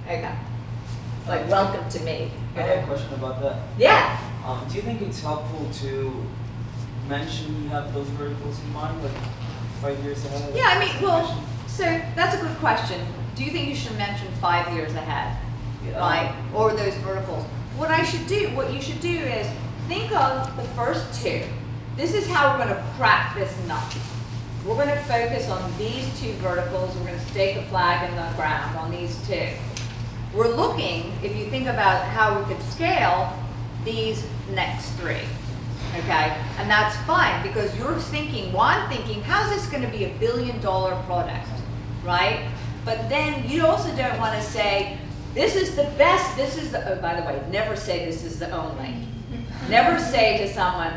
Okay. It's like, welcome to me. I have a question about that. Yeah. Do you think it's helpful to mention you have those verticals in mind, like 5 years ahead? Yeah, I mean, well, so that's a good question. Do you think you should mention 5 years ahead, right? Or those verticals? What you should do is think of the first two. This is how we're going to crack this nut. We're going to focus on these two verticals. We're going to stake a flag in the ground on these two. We're looking, if you think about how we could scale these next three, okay? And that's fine because you're thinking, well, I'm thinking, how's this going to be $1 billion product, right? But then you also don't want to say, this is the best, this is the, oh, by the way, never say this is the only. Never say to someone,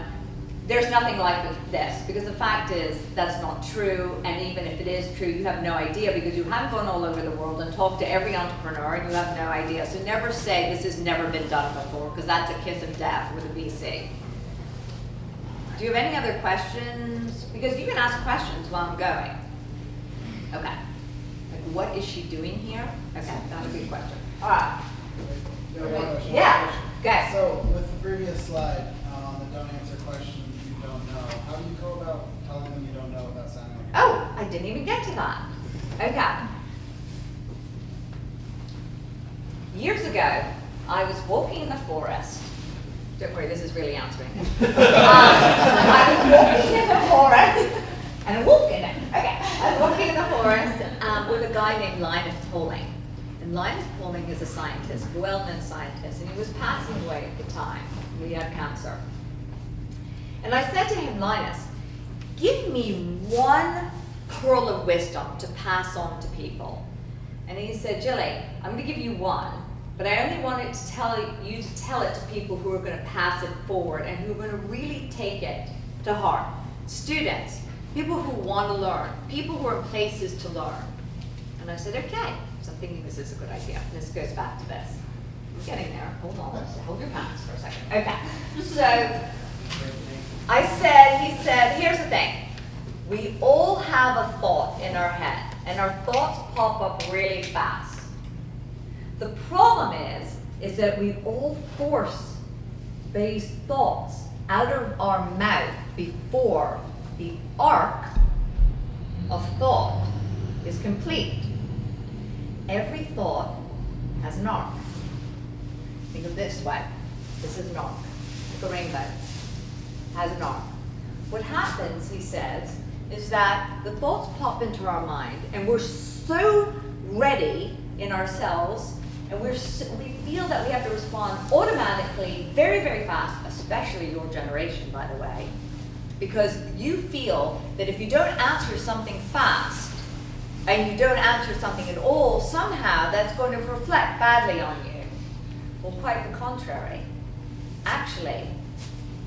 there's nothing like this, because the fact is that's not true, and even if it is true, you have no idea because you haven't gone all over the world and talked to every entrepreneur and you have no idea. So never say this has never been done before, because that's a kiss of death with a VC. Do you have any other questions? Because you can ask questions while I'm going. Okay. Like, what is she doing here? Okay, that's a good question. All right. Yeah. Okay. So with the previous slide on the don't answer questions you don't know, how do you go about telling them you don't know without sounding like Oh, I didn't even get to that. Okay. Years ago, I was walking in the forest. Don't worry, this is really answering. I was walking in the forest, and I'm walking it. Okay. I was walking in the forest with a guy named Linus Pauling. And Linus Pauling is a scientist, a well-known scientist, and he was passing away at the time. He had cancer. And I said to him, Linus, give me one pearl of wisdom to pass on to people. And he said, Jilly, I'm going to give you one, but I only wanted to tell you to tell it to people who are going to pass it forward and who are going to really take it to heart. Students, people who want to learn, people who are in places to learn. And I said, okay. So I'm thinking this is a good idea. This goes back to this. I'm getting there. Hold on. Hold your pants for a second. Okay. So he said, here's the thing. We all have a thought in our head, and our thoughts pop up really fast. The problem is that we all force these thoughts out of our mouth before the arc of thought is complete. Every thought has an arc. Think of this way. This is an arc. Like a rainbow. Has an arc. What happens, he says, is that the thoughts pop into our mind, and we're so ready in ourselves, and we feel that we have to respond automatically, very, very fast, especially your generation, by the way, because you feel that if you don't answer something fast, and you don't answer something at all, somehow that's going to reflect badly on you. Well, quite the contrary. Actually,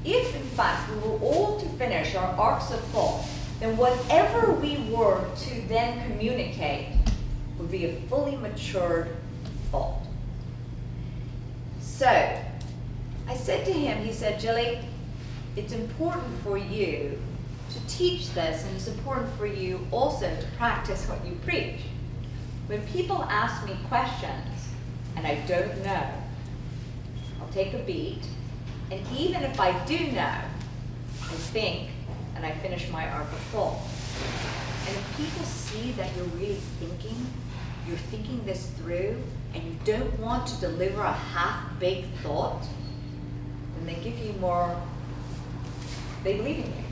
if in fact we were all to finish our arcs of thought, then whatever we were to then communicate would be a fully matured thought. So, I said to him, he said, Jilly, it's important for you to teach this, and it's important for you also to practice what you preach. When people ask me questions and I don't know, I'll take a beat, and even if I do know, I think and I finish my arc of thought. And if people see that you're really thinking, you're thinking this through, and you don't want to deliver a half-baked thought, then they give you more, they believe in you.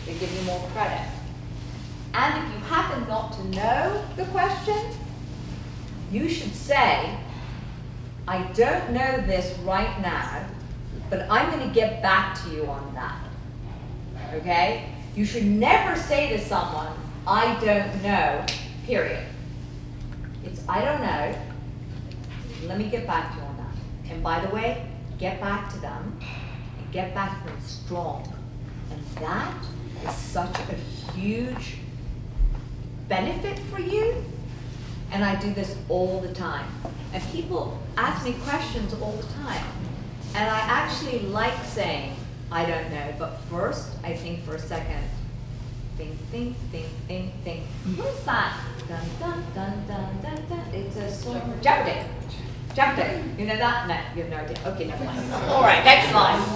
They give you more credit. And if you happen not to know the question, you should say, I don't know this right now, but I'm going to get back to you on that. Okay? You should never say to someone, I don't know, period. It's, I don't know, let me get back to you on that. And by the way, get back to them, and get back to them strong. And that is such a huge benefit for you. And I do this all the time. And people ask me questions all the time. And I actually like saying, I don't know, but first I think for a second. Think, think, think, think, think. What's that? Dun, dun, dun, dun, dun, dun. It's a sort of Jeopardy. Jeff, you know that? No, you have no idea. Okay, never mind. All right, next slide.